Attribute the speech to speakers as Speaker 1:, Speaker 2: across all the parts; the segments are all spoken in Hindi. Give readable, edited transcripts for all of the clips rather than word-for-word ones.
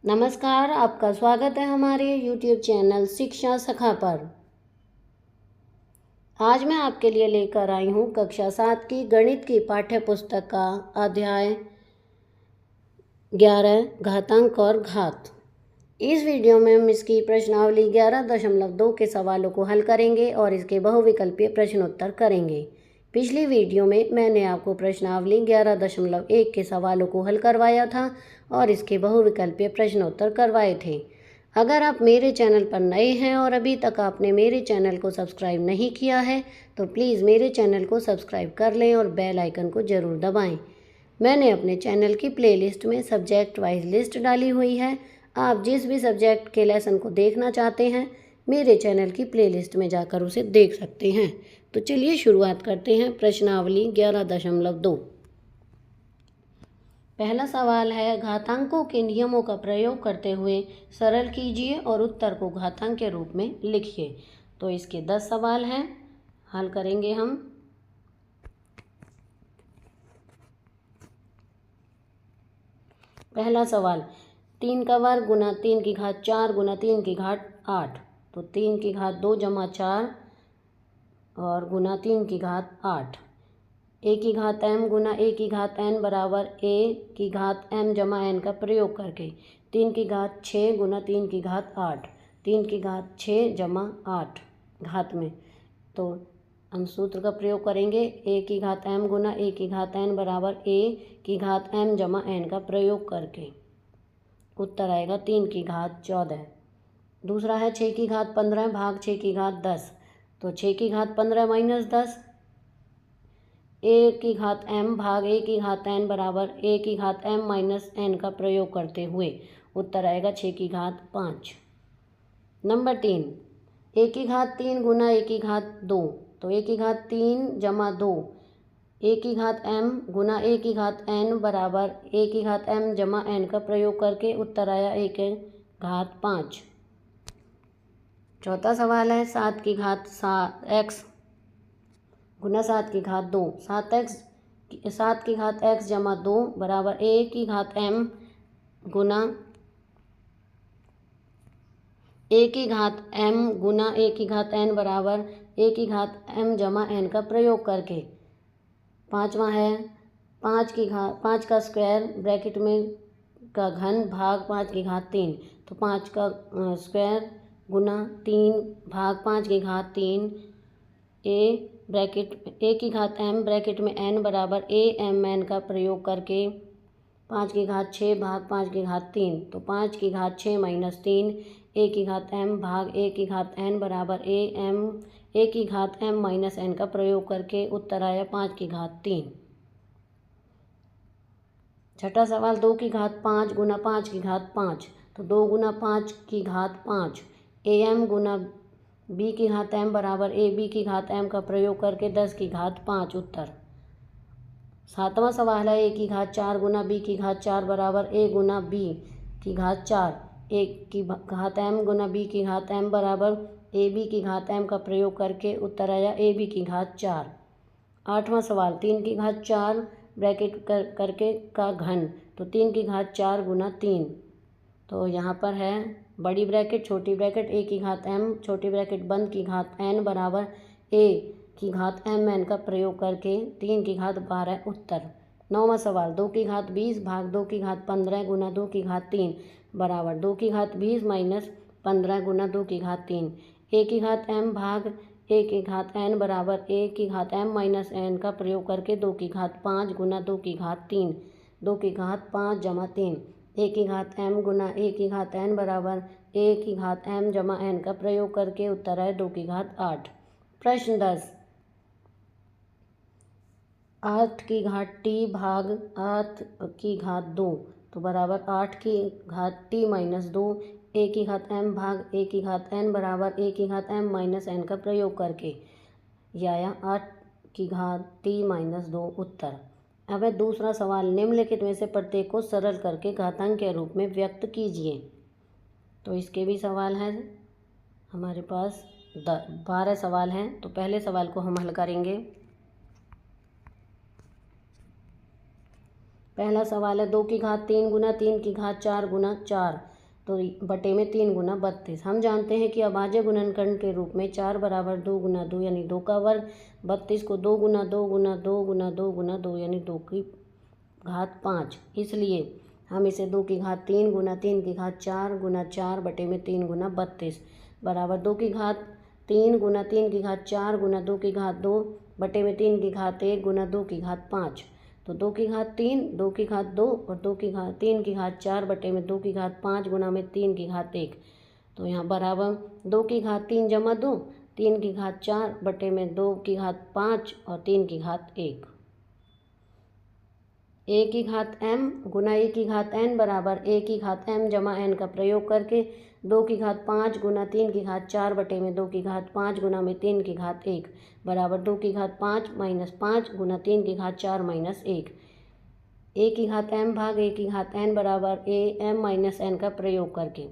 Speaker 1: नमस्कार, आपका स्वागत है हमारे YouTube चैनल शिक्षा सखा पर। आज मैं आपके लिए लेकर आई हूँ कक्षा 7 की गणित की पाठ्य पुस्तक का अध्याय 11 घातांक और घात। इस वीडियो में हम इसकी प्रश्नावली 11.2 के सवालों को हल करेंगे और इसके बहुविकल्पीय प्रश्नोत्तर करेंगे। पिछली वीडियो में मैंने आपको प्रश्नावली 11.1 के सवालों को हल करवाया था और इसके बहुविकल्पीय प्रश्नोत्तर करवाए थे। अगर आप मेरे चैनल पर नए हैं और अभी तक आपने मेरे चैनल को सब्सक्राइब नहीं किया है तो प्लीज़ मेरे चैनल को सब्सक्राइब कर लें और बेल आइकन को ज़रूर दबाएं। मैंने अपने चैनल की प्लेलिस्ट में सब्जेक्ट वाइज लिस्ट डाली हुई है। आप जिस भी सब्जेक्ट के लेसन को देखना चाहते हैं मेरे चैनल की प्लेलिस्ट में जाकर उसे देख सकते हैं। तो चलिए शुरुआत करते हैं प्रश्नावली 11.2। पहला सवाल है, घातांकों के नियमों का प्रयोग करते हुए सरल कीजिए और उत्तर को घातांक के रूप में लिखिए। तो इसके 10 सवाल हैं, हल करेंगे हम। पहला सवाल, 3 का वर्ग गुना 3 की घात 4 गुना 3 की घात 8। तो 3 की घात 2 जमा 4 और गुना 3 की घात 8। ए की घात m गुना ए की घात n बराबर ए की घात m जमा n का प्रयोग करके 3 की घात 6 गुना 3 की घात 8। 3 की घात 6 जमा 8 घात में, तो हम सूत्र का प्रयोग करेंगे। ए की घात m गुना ए की घात n बराबर ए की घात m जमा n का प्रयोग करके उत्तर आएगा 3 की घात 14। दूसरा है 6 की घात 15 भाग 6 की घात 10। तो 6 की घात 15 माइनस 10, ए की घात m भाग ए की घात n बराबर ए की घात m माइनस n का प्रयोग करते हुए उत्तर आएगा 6 की घात 5। नंबर 3, ए की घात 3 गुना ए की घात 2। तो ए की घात 3 जमा 2 ए की घात m गुना ए की घात n बराबर ए की घात m जमा n का प्रयोग करके उत्तर आया ए की घात 5। चौथा सवाल है, 7 की घात x गुना 7 की घात 2। 7 की घात x जमा 2 बराबर ए की घात m गुना ए की घात m गुना ए की घात n बराबर ए की घात m जमा n का प्रयोग करके। पाँचवा है, 5 का स्क्वायर ब्रैकेट में का घन भाग 5 की घात 3। तो 5 का स्क्वायर गुना 3 भाग 5 की घात 3 ए की घात m ब्रैकेट में n बराबर ए m n का प्रयोग करके 5 की घात 6 भाग 5 की घात 3। तो 5 की घात 6 माइनस 3 ए की घात m भाग ए की घात n बराबर ए की घात m माइनस n का प्रयोग करके उत्तर आया 5 की घात 3। छठा सवाल, 2 की घात 5 गुना 5 की घात 5। तो 2 गुना 5 की घात 5 ए m गुना बी की घात m बराबर ए बी की घात m का प्रयोग करके 10 की घात 5 उत्तर। सातवां सवाल है, ए की घात 4 गुना बी की घात 4 बराबर ए गुना बी की घात 4। ए की घात m गुना बी की घात m बराबर ए बी की घात m का प्रयोग करके उत्तर आया ए बी की घात 4। आठवां सवाल, 3 की घात 4 ब्रैकेट करके का घन। तो 3 की घात 4 गुना 3। तो यहाँ पर है बड़ी ब्रैकेट छोटी ब्रैकेट ए की घात m छोटी ब्रैकेट बंद की घात n बराबर ए की घात m n का प्रयोग करके 3 की घात 12 उत्तर। नौवां सवाल, 2 की घात 20 भाग 2 की घात 15 गुना 2 की घात 3 बराबर 2 की घात 20 माइनस 15 गुना 2 की घात 3। ए की घात m भाग ए की घात n बराबर ए की घात m माइनस n का प्रयोग करके 2 की घात 5 गुना 2 की घात 3। 2 की घात 5 जमा 3 ए की घात m गुना ए की घात n बराबर ए की घात m जमा n का प्रयोग करके उत्तर है 2 की घात 8। प्रश्न 10, 8 की घात t भाग 8 की घात 2। तो बराबर 8 की घात t माइनस 2 ए की घात m भाग ए की घात n बराबर ए की घात m माइनस n का प्रयोग करके यह आया 8 की घात t माइनस 2 उत्तर। अब है दूसरा सवाल, निम्नलिखित में से प्रत्येक को सरल करके घातांक के रूप में व्यक्त कीजिए। तो इसके भी सवाल हैं हमारे पास 12 सवाल हैं। तो पहले सवाल को हम हल करेंगे। पहला सवाल है, 2 की घात 3 गुना 3 की घात 4 गुना 4। तो बटे में 3 गुना 32। हम जानते हैं कि अभाज्य गुणनखंड के रूप में 4 बराबर 2 गुना 2 यानी 2 का वर्ग, 32 को 2 गुना 2 गुना 2 गुना 2 गुना 2 यानी 2 की घात 5। इसलिए हम इसे 2 की घात 3 गुना 3 की घात 4 गुना 4 बटे में 3 गुना 32 बराबर 2 की घात 3 गुना 3 की घात 4 गुना 2 की घात 2 बटे में 3 की घात 1 गुना 2 की घात 5। तो 2 की घात 3, 2 की घात 2 और 2 की घात 3 की घात 4 बटे में 2 की घात 5 गुना में 3 की घात 1। तो यहाँ बराबर 2 की घात 3 जमा 2, 3 की घात 4 बटे में 2 की घात 5 और 3 की घात 1। a की घात m गुना a की घात n बराबर a की घात m जमा n का प्रयोग करके 2 की घात 5 गुना 3 की घात 4 बटे में 2 की घात 5 गुना में 3 की घात 1 बराबर 2 की घात 5 माइनस 5 गुना 3 की घात 4 माइनस 1। a की घात m भाग a की घात n बराबर a m माइनस n का प्रयोग करके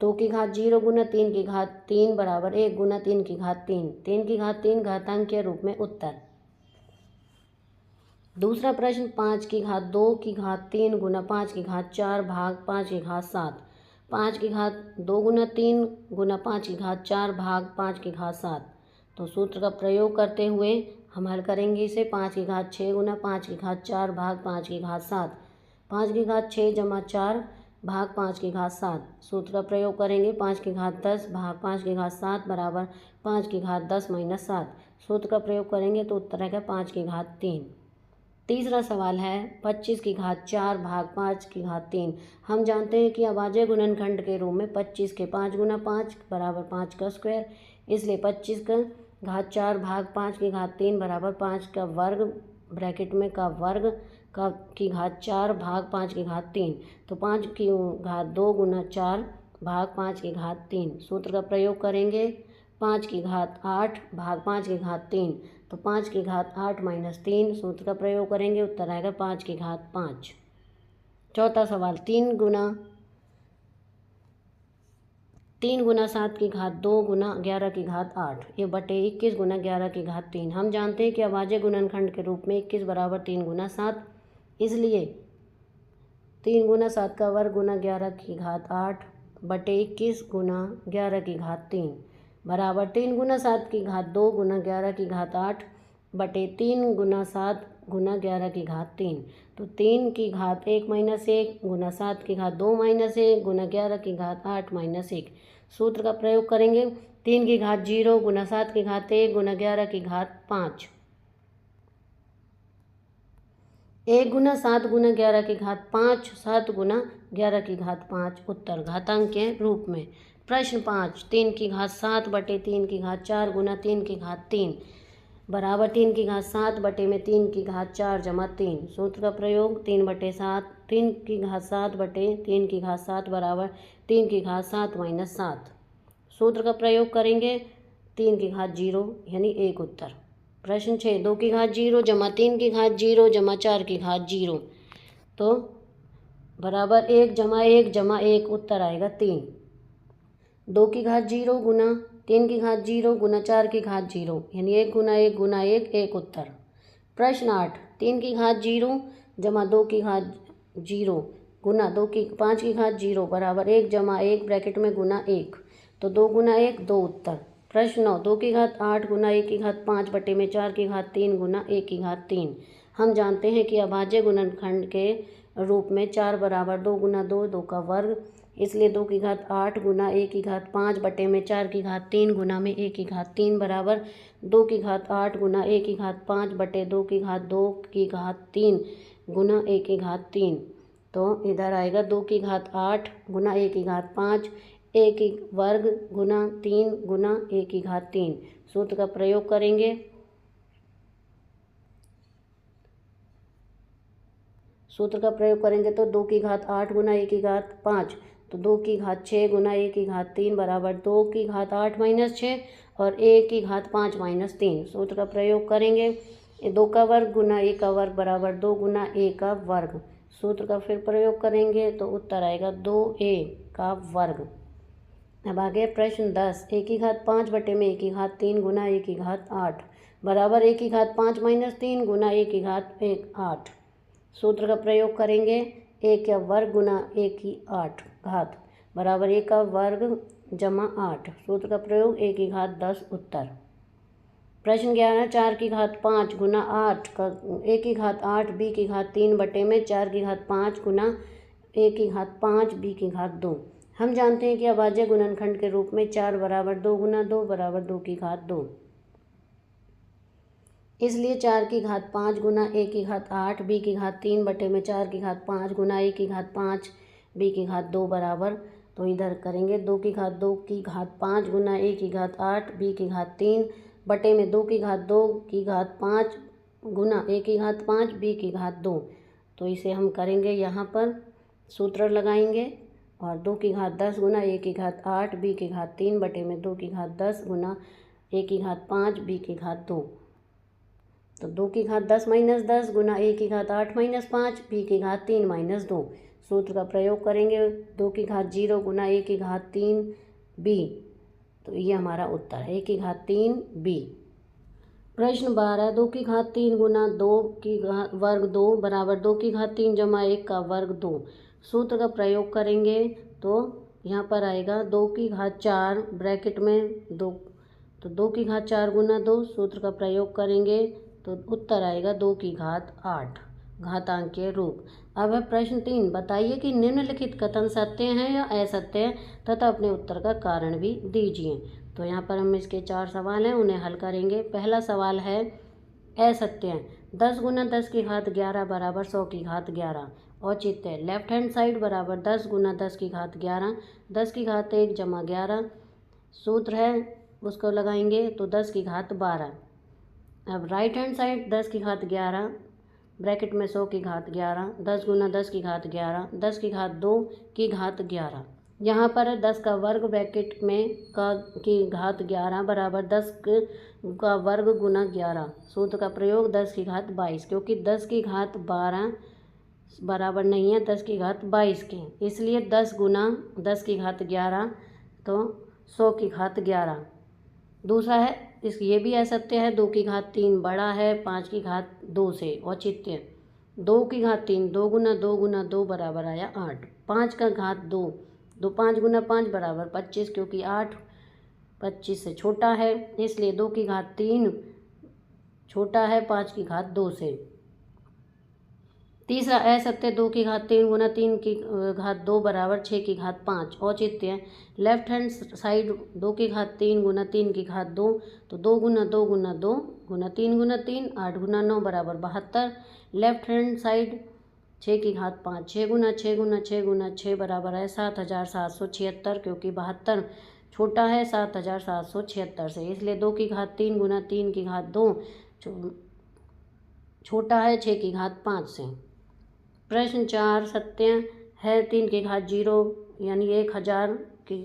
Speaker 1: 2 की घात 0 गुना 3 की घात 3 बराबर 1 गुना 3 की घात 3, 3 की घात 3 घातांक के रूप में उत्तर। दूसरा प्रश्न 5 की घात 2 की घात 3 गुना 5 की घात 4 भाग 5 की घात 7, 5 की घात 2 गुना 3 गुना 5 की घात 4 भाग 5 की घात 7। तो सूत्र का प्रयोग करते हुए हम हल करेंगे इसे। 5 की घात 6 गुना 5 की घात 4 भाग 5 की घात 7, 5 की घात 6 जमा 4 भाग 5 की घात 7। सूत्र का प्रयोग करेंगे। 5 की घात 10 भाग 5 की घात 7 बराबर 5 की घात 10 माइनस 7। सूत्र का प्रयोग करेंगे तो उत्तर आएगा 5 की घात 3। तीसरा सवाल है 25 की घात 4 भाग 5 की घात 3। हम जानते हैं कि अभाज्य गुणनखंड के रूप में 25 के 5 गुना 5 बराबर 5 का स्क्वायर, इसलिए 25 का घात 4 भाग 5 की घात 3 बराबर 5 का वर्ग ब्रैकेट में का वर्ग का की घात 4 भाग 5 की घात 3। तो 5 की घात 2 गुना 4 भाग 5 की घात 3। सूत्र का प्रयोग करेंगे। 5 की घात 8 भाग 5 की घात 3, तो 5 की घात 8 माइनस 3। सूत्र का प्रयोग करेंगे, उत्तर आएगा 5 की घात 5। चौथा सवाल 3 गुना 7 की घात 2 गुना 11 की घात 8 ये बटे 21 गुना 11 की घात 3। हम जानते हैं कि अभाज्य गुणनखंड के रूप में 21 बराबर 3 गुना 7, इसलिए 3 गुना 7 का वर्ग गुना 11 की घात 8 बटे 21 गुना 11 की घात 3 बराबर 3 गुना 7 की घात 2 गुना 11 की घात 8 बटे 3 गुना 7 गुना 11 की घात 3। तो 3 की घात 1 माइनस 1 गुना 7 की घात 2 माइनस 1 गुना 11 की घात 8 माइनस 1। सूत्र का प्रयोग करेंगे। 3 की घात 0 गुना 7 की घात 1 गुना 11 की घात 5, 1 गुना 7 गुना 11 की घात 5, 7 गुना 11 की घात 5 उत्तर घातांक के रूप में। प्रश्न 5 3 की घात 7 बटे 3 की घात 4 गुना 3 की घात 3 बराबर 3 की घात 7 बटे में 3 की घात 4 जमा 3। सूत्र का प्रयोग 3 बटे 7, 3 की घात 7 बटे 3 की घात 7 बराबर 3 की घात 7 माइनस 7। सूत्र का प्रयोग करेंगे। 3 की घात 0 यानी 1 उत्तर। प्रश्न 6 2 की घात 0 जमा 3 की घात 0 जमा 4 की घात 0 तो बराबर 1 जमा 1 उत्तर आएगा 3। 2 की घात 0 गुना 3 की घात 0 गुना 4 की घात 0 यानी 1 गुना 1 गुना 1 1 उत्तर। प्रश्न 8 3 की घात 0 जमा 2 की घात 0 गुना 5 की घात 0 बराबर 1 जमा 1 ब्रैकेट में गुना 1, तो 2 गुना 1 2 उत्तर। प्रश्न 9 2 की घात 8 गुना 1 की घात 5 बटे में 4 की घात 3 गुना 1 की घात 3। हम जानते हैं कि अभाज्य गुणनखंड के रूप में 4 बराबर 2 गुना 2 2 का वर्ग, इसलिए 2 की घात 8 गुना 1 की घात 5 बटे में 4 की घात 3 गुना में 1 की घात 3 बराबर 2 की घात 8 गुना 1 की घात 5 बटे 2 की घात 2 की घात 3 गुना 1 की घात 3। तो इधर आएगा 2 की घात 8 गुना 1 की घात 5 1 की वर्ग गुना 3 गुना 1 की घात 3। सूत्र का प्रयोग करेंगे। तो 2 की घात 8 गुना 1 की घात 5, तो 2 की घात 6 गुना 1 की घात 3 बराबर 2 की घात 8 माइनस 6 और 1 की घात 5 माइनस 3। सूत्र का प्रयोग करेंगे। 2 का वर्ग गुना 1 का वर्ग बराबर 2 गुना a का वर्ग। सूत्र का फिर प्रयोग करेंगे तो उत्तर आएगा 2a का वर्ग। अब आगे प्रश्न 10 1 की घात 5 बटे में 1 की घात 3 गुना 1 की घात 8 बराबर 1 की घात 5 माइनस 3 गुना 1 की घात 8। सूत्र का प्रयोग करेंगे। ए का वर्ग गुना ए की 8 घात बराबर ए का वर्ग जमा 8। सूत्र का प्रयोग ए की घात 10 उत्तर। प्रश्न 11 4 की घात 5 गुना 8 का ए की घात 8 बी की घात 3 बटे में 4 की घात 5 गुना ए की घात 5 बी की घात 2। हम जानते हैं कि अभाज्य गुणनखंड के रूप में 4 बराबर 2 गुना 2 बराबर 2 की घात 2। इसलिए 4 की घात 5 गुना ए की घात 8 बी की घात 3 बटे में 4 की घात 5 गुना ए की घात 5 बी की घात 2 बराबर, तो इधर करेंगे 2 की घात 2 की घात 5 गुना ए की घात 8 बी की घात 3 बटे में 2 की घात 2 की घात 5 गुना ए की घात 5 बी की घात 2। तो इसे हम करेंगे, यहाँ पर सूत्र लगाएंगे और 2 की घात 10 गुना ए की घात 8 बी की घात 3 बटे में 2 की घात 10 गुना ए की घात 5 बी की घात 2। तो 2 की घात 10 माइनस 10 गुना ए की घात 8 माइनस 5 बी की घात 3 माइनस 2। सूत्र का प्रयोग करेंगे 2 की घात 0 गुना ए की घात 3 बी। तो ये हमारा उत्तर है, ए की घात 3 बी। प्रश्न 12 2 की घात 3 गुना 2 की घात वर्ग 2 बराबर 2 की घात 3 जमा 1 का वर्ग 2। सूत्र का प्रयोग करेंगे तो यहाँ पर आएगा 2 की घात 4 ब्रैकेट में 2, तो 2 की घात 4 गुना 2। सूत्र का प्रयोग करेंगे तो उत्तर आएगा 2 की घात 8 घातांकीय रूप। अब है प्रश्न 3 बताइए कि निम्नलिखित कथन सत्य हैं या असत्य हैं तथा अपने उत्तर का कारण भी दीजिए। तो यहाँ पर हम इसके 4 सवाल हैं, उन्हें हल करेंगे। पहला सवाल है असत्य है 10 गुना 10 की घात 11 बराबर 100 की घात 11। औचित्य लेफ्ट हैंड साइड बराबर 10 गुना 10 की घात 11 10 की घात 1 जमा 11। सूत्र है उसको लगाएंगे तो 10 की घात 12। अब राइट हैंड साइड 10 की घात 11 ब्रैकेट में 100 की घात 11 10 गुना 10 की घात 11 10 की घात 2 की घात 11। यहाँ पर 10 का वर्ग ब्रैकेट में की घात 11 बराबर 10 का वर्ग गुना 11। सूत्र का प्रयोग 10 की घात 22, क्योंकि 10 की घात 12 बराबर नहीं है 10 की घात 22 के, इसलिए 10 गुना 10 की घात 11 तो 100 की घात 11। दूसरा है ये भी असत्य है 2 की घात 3 बड़ा है 5 की घात 2 से। औचित्य 2 की घात 3 2 गुना 2 बराबर आया 8। 5 का घात 2 5 गुना 5 बराबर 25, क्योंकि 8 25 से छोटा है, इसलिए 2 की घात 3 छोटा है 5 की घात 2 से। तीसरा असत्य 2 की घात 3 गुना 3 की घात 2 बराबर 6 की घात 5। औचित्य लेफ्ट हैंड साइड 2 की घात 3 गुना 3 की घात 2, तो 2 गुना 2 गुना 2 गुना 3 गुना 3 8 गुना 9 बराबर 72। लेफ्ट हैंड साइड 6 की घात 5 6 गुना 6 गुना 6 गुना 6 बराबर है 7776, क्योंकि 72 छोटा है 7776 से, इसलिए 2 की घात 3 गुना 3 की घात 2 छोटा है 6 की घात 5 से। प्रश्न 4 सत्य है 3 की घात 0 यानी 1000 की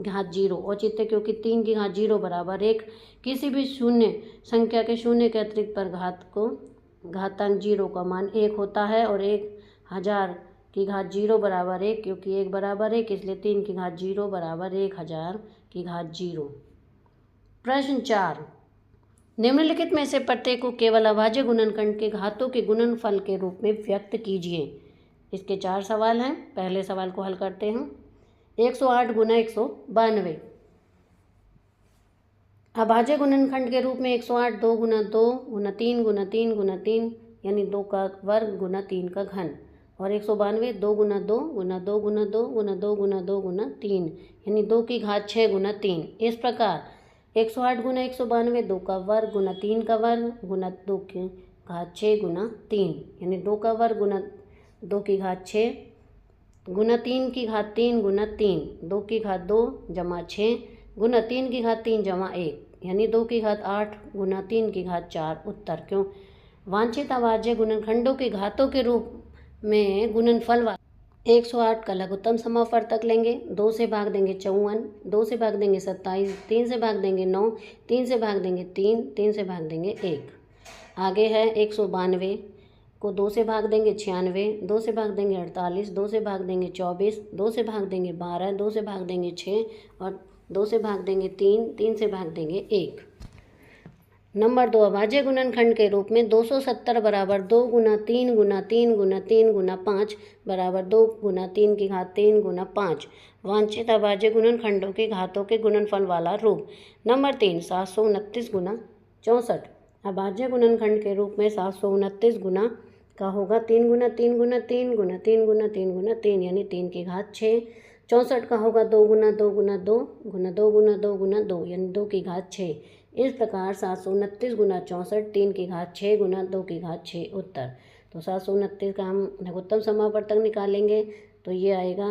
Speaker 1: घात 0। औचित्य क्योंकि 3 की घात 0 बराबर 1, किसी भी शून्य संख्या के शून्य के अतिरिक्त पर घात को घातांक 0 का मान 1 होता है, और 1000 की घात 0 बराबर 1, क्योंकि 1 बराबर 1 इसलिए 3 की घात 0 बराबर 1000 की घात 0। प्रश्न 4 निम्नलिखित में से प्रत्येक को केवल अभाज्य गुणनखंड के घातों के गुणनफल के रूप में व्यक्त कीजिए। इसके 4 सवाल हैं। पहले सवाल को हल करते हैं। 108 गुना 192 अभाज्य गुणनखंड के रूप में 108 2 गुना 2 गुना 3 गुना 3 गुना 3 यानी 2 का वर्ग गुना 3 का घन, और 192 2 गुना 2 गुना 2 गुना 2 गुना 2 गुना 2 गुना 3 यानी 2 की घात 6 गुना 3। इस प्रकार 108 गुना 192 2 का वर्ग गुना 3 का वर्ग गुना 2 की घात 6 गुना 3 यानी 2 का वर्ग गुना 2 की घात 6 गुना 3 की घात 3 गुना 3 2 की घात 2 जमा 6 गुना 3 की घात 3 जमा 1 यानी 2 की घात 8 गुना 3 की घात 4। उत्तर क्यों वांछित अभाज्य गुणनखंडों के घातों के रूप में गुणनफल 108 का लघुत्तम समापवर्तक लेंगे, 2 से भाग देंगे 54, 2 से भाग देंगे 27, 3 से भाग देंगे 9, 3 से भाग देंगे 3, 3 से भाग देंगे 1। आगे है 192 को 2 से भाग देंगे 96, 2 से भाग देंगे 48, 2 से भाग देंगे 24, 2 से भाग देंगे 12, 2 से भाग देंगे 6 और 2 से भाग देंगे 3, 3 से भाग देंगे 1। नंबर 2, अभाज्य गुणनखंड के रूप में 270 बराबर 2 गुना 3 गुना 3 गुना 3 गुना 5 बराबर 2 गुना 3 की घात 3 गुना 5 वांछित अभाज्य गुणनखंडों की घातों के गुणनफल वाला रूप। नंबर 3, 729 गुना 64 अभाज्य गुणनखंड के रूप में 729 गुना का होगा 3 गुना 3 गुना 3 गुना 3 गुना 3 गुना 3 यानी 3 की घात 6। 64 का होगा 2 गुना 2 गुना 2 गुना 2 गुना 2 गुना 2 यानी 2 की घात 6। इस प्रकार 729 गुना 64 3 की घात 6 गुना 2 की घात 6 उत्तर। तो 729 का हम लघुत्तम समापवर्तक निकालेंगे तो ये आएगा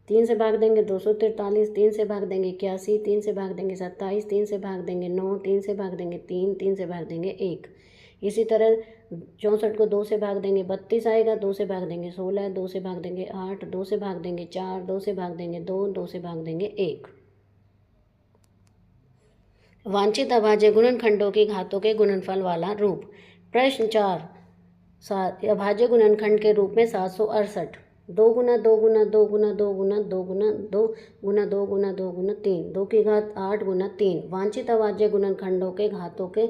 Speaker 1: 3 से भाग देंगे 243, 3 से भाग देंगे 81, 3 से भाग देंगे 27, 3 से भाग देंगे 9, 3 से भाग देंगे 3, 3 से भाग देंगे 1। इसी तरह 64 को 2 से भाग देंगे 32 आएगा, 2 से भाग देंगे 16, 2 से भाग देंगे 8, 2 से भाग देंगे 4, 2 से भाग देंगे 2, 2 से भाग देंगे 1। वांछित अभाज्य गुणनखंडों की घातों के गुणनफल वाला रूप। प्रश्न 4, अभाज्य गुणनखंड के रूप में 768 2 गुना 2 गुना 2 गुना 2 गुना 2 गुना 2 गुना 2 गुना 2 गुना 3 2 की घात 8 गुना 3 वांछित अभाज्य गुणनखंडों के घातों के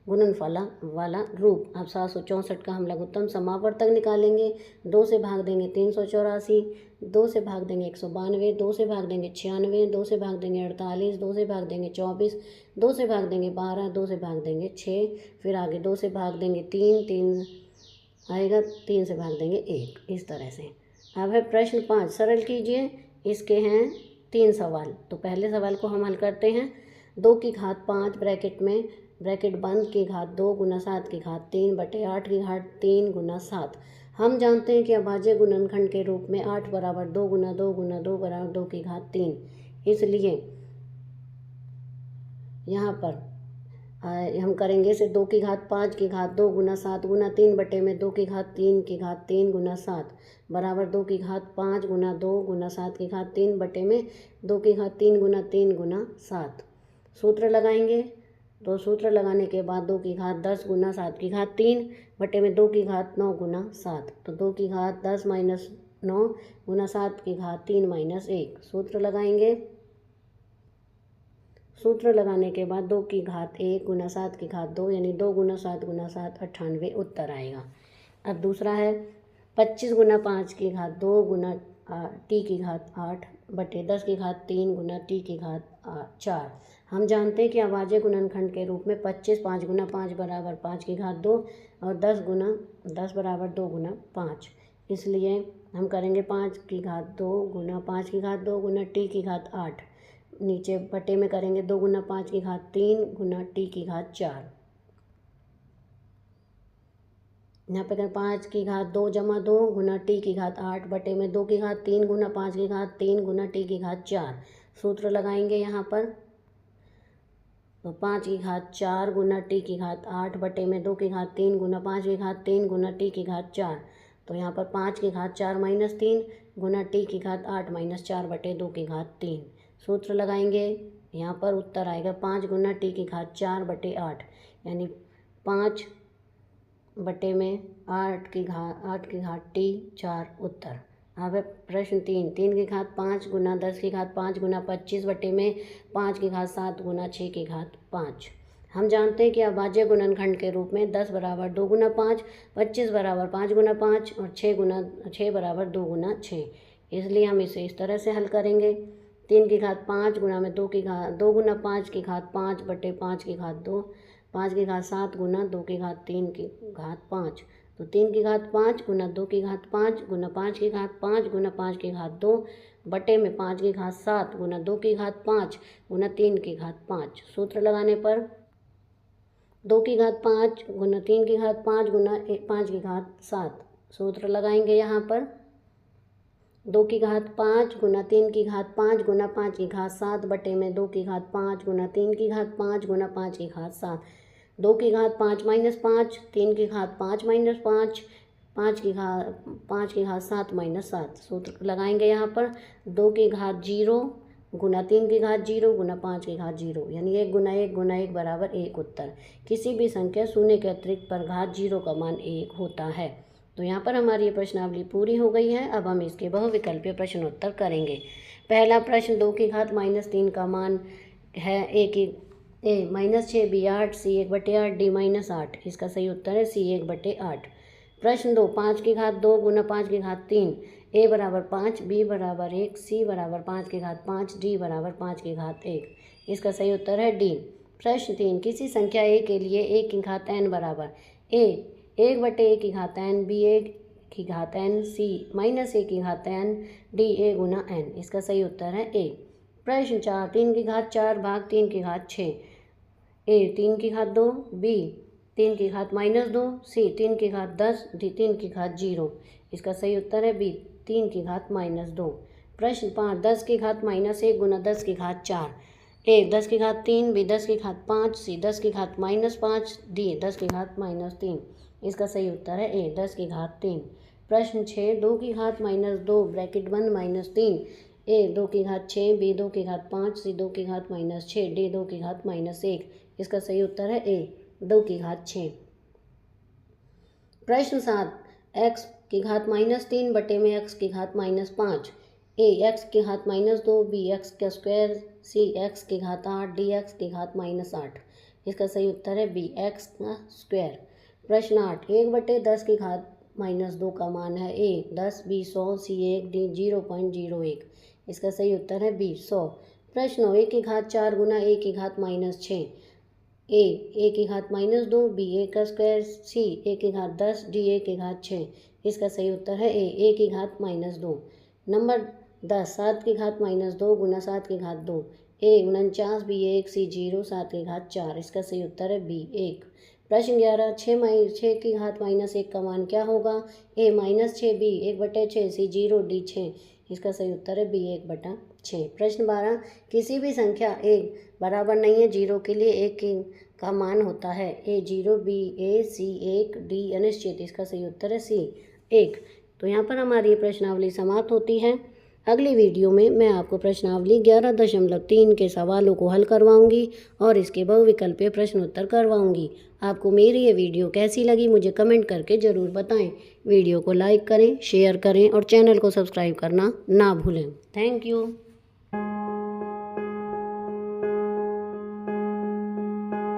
Speaker 1: गुणनफल वाला रूप। अब 764 का हम लघुत्तम समापवर्तक निकालेंगे। 2 से भाग देंगे 384, 2 से भाग देंगे 192, 2 से भाग देंगे 96, 2 से भाग देंगे 48, 2 से भाग देंगे 24, 2 से भाग देंगे 12, 2 से भाग देंगे 6, फिर आगे 2 से भाग देंगे 3, 3 आएगा, 3 से भाग देंगे 1। इस तरह से। अब है प्रश्न 5, सरल कीजिए। इसके हैं 3 सवाल। तो पहले सवाल को हम हल करते हैं। 2 की घात 5 ब्रैकेट बंद की घात 2 गुना 7 की घात 3 बटे 8 की घात 3 गुना 7। हम जानते हैं कि अभाज्य गुणनखंड के रूप में 8 बराबर 2 गुना 2 गुना 2 बराबर 2 की घात 3। इसलिए यहाँ पर हम करेंगे इसे 2 की घात 5 की घात 2 गुना 7 गुना 3 बटे में 2 की घात 3 की घात 3 गुना 7 बराबर 2 की घात 5 गुना 2 गुना 7 की घात 3 बटे में 2 की घात 3 गुना 7। सूत्र लगाएंगे। तो सूत्र लगाने के बाद 2 की घात 10 गुना 7 की घात 3 बटे में 2 की घात 9 गुना 7। तो 2 की घात 10 माइनस 9 गुना 7 की घात 3 माइनस 1। सूत्र लगाएंगे। सूत्र लगाने के बाद 2 की घात 1 गुना 7 की घात 2 यानी 2 गुना 7 गुना 7 98 उत्तर आएगा। अब दूसरा है 25 गुना 5 की घात 2 गुना टी की घात 8 बटे 10 की घात 3 गुना टी की घात 4। हम जानते हैं कि अभाज्य गुणनखंड के रूप में 25 5 गुना 5 बराबर 5 की घात 2 और 10 गुना 10 बराबर 2 गुना 5। इसलिए हम करेंगे 5 की घात 2 गुना 5 की घात 2 गुना टी की घात 8। नीचे बटे में करेंगे 2 गुना 5 की घात 3 गुना टी की घात 4। यहाँ पे करें 5 की घात 2 जमा 2 गुना टी की घात 8 बटे में 2 की घात 3 गुना 5 की घात 3 गुना टी की घात 4। सूत्र लगाएंगे यहाँ पर। तो 5 की घात 4 गुना टी की घात 8 बटे में 2 की घात 3 गुना 5 की घात 3 गुना टी की घात 4। तो यहाँ पर 5 की घात 4 माइनस 3 गुना टी की घात 8 माइनस 4 बटे 2 की घात 3। सूत्र लगाएंगे। यहाँ पर उत्तर आएगा 5 गुना टी की घात 4 बटे 8 यानी 5 बटे में 8 की घात टी 4 उत्तर। अब है प्रश्न 3 की घात 5 गुना 10 की घात 5 गुना 25 बटे में 5 की घात 7 गुना 6 की घात 5। हम जानते हैं कि अभाज्य गुणनखंड के रूप में 10 बराबर 2 गुना 5, 25 बराबर 5 गुना 5 और 6 बराबर 2 गुना 6। इसलिए हम इसे इस तरह से हल करेंगे। 3 की घात 5 गुना में 2 गुना 5 की घात 5 बटे 5 की घात 2, 5 की घात 7 गुना 2 की घात 3 की घात 5। तो 3 की घात 5 गुना 2 की घात 5 गुना 5 की घात 5 गुना 5 की घात 2 बटे में 5 की घात 7 गुना 2 की घात 5 गुना 3 की घात 5। सूत्र लगाने पर 2 की घात 5 गुना 3 की घात 5 गुना 5 की घात 7। सूत्र लगाएंगे यहाँ पर। 2 की घात 5 गुना 3 की घात 5 गुना 5 की घात 7 बटे में 2 की घात 5 गुना 3 की घात 5 गुना 5 की घात 7। 2 की घात 5 माइनस 5, 3 की घात 5 माइनस 5, 5 की घात 7 माइनस 7। सूत्र लगाएंगे यहाँ पर। 2 की घात 0 गुना 3 की घात 0 गुना 5 की घात 0 यानी 1 गुना 1 गुना 1 बराबर 1 उत्तर। किसी भी संख्या शून्य के अतिरिक्त पर घात 0 का मान 1 होता है। तो यहाँ पर हमारी ये प्रश्नावली पूरी हो गई है। अब हम इसके बहुविकल्पीय प्रश्नोत्तर करेंगे। पहला प्रश्न 2 की घात -3 का मान है ए -6 बी 8 सी 1/8 डी -8। इसका सही उत्तर है सी 1/8। प्रश्न 2 5 की घात 2 गुना 5 की घात 3 ए बराबर 5 बी बराबर 1 सी बराबर 5 की घात 5 डी बराबर 5 की घात 1। इसका सही उत्तर है डी। प्रश्न 3 किसी संख्या ए के लिए 1 की घात n बराबर ए 1/a की घात n बी 1 की घात n सी -a की घात n D a Guna n। इसका सही उत्तर है ए। प्रश्न 4 3 की घात 4 भाग 3 की घात 6 ए 3 की घात 2 बी 3 की घात -2 सी 3 की घात 10 डी 3 की घात 0। इसका सही उत्तर है बी 3 की घात -2। प्रश्न 5 10 की घात -1 गुना 10 की घात 4 ए 10 की घात 3 बी 10 की घात 5 सी 10 की घात -5 डी 10 की घात -3। इसका सही उत्तर है ए 10 की घात 3। प्रश्न 6 2 की घात -2 ब्रैकेट बंद -3 ए 2 की घात 6 बी 2 की घात 5 सी 2 की घात -6 डी 2 की घात -1। इसका सही उत्तर है ए 2 की घात 6। प्रश्न 7 x की घात -3 बटे में x की घात -5 ए x की घात -2 बी x का स्क्वायर सी x की घात 8 डी x की घात -8। इसका सही उत्तर है बी x का स्क्वायर। प्रश्न 8 1/10 की घात -2 का मान है ए 10 बी 100 सी 1 डी 0.01। इसका सही उत्तर है बी 100। प्रश्न 9 1 की घात 4 गुना a की घात -6 ए की घात -2 बी ए का स्क्वायर सी ए की घात 10 डी ए की घात 6। इसका सही उत्तर है ए की घात -2। नंबर 10 7 की घात -2 गुना 7 की घात 2 ए 49 बी 1 सी 0 7 की घात 4। इसका सही उत्तर है बी 1। प्रश्न 11 6 की घात -1 का मान क्या होगा ए -6 बी 1/6 सी 0 डी 6। इसका सही उत्तर है बी 1/6। प्रश्न 12 किसी भी संख्या 1 बराबर नहीं है 0 के लिए 1 का मान होता है ए 0 बी ए सी 1 डी अनिश्चित। इसका सही उत्तर है सी 1। तो यहाँ पर हमारी प्रश्नावली समाप्त होती है। अगली वीडियो में मैं आपको प्रश्नावली 11.3 के सवालों को हल करवाऊंगी और इसके बहुविकल्पीय प्रश्न उत्तर करवाऊंगी। आपको मेरी ये वीडियो कैसी लगी मुझे कमेंट करके ज़रूर बताएं। वीडियो को लाइक करें, शेयर करें और चैनल को सब्सक्राइब करना ना भूलें। Thank you.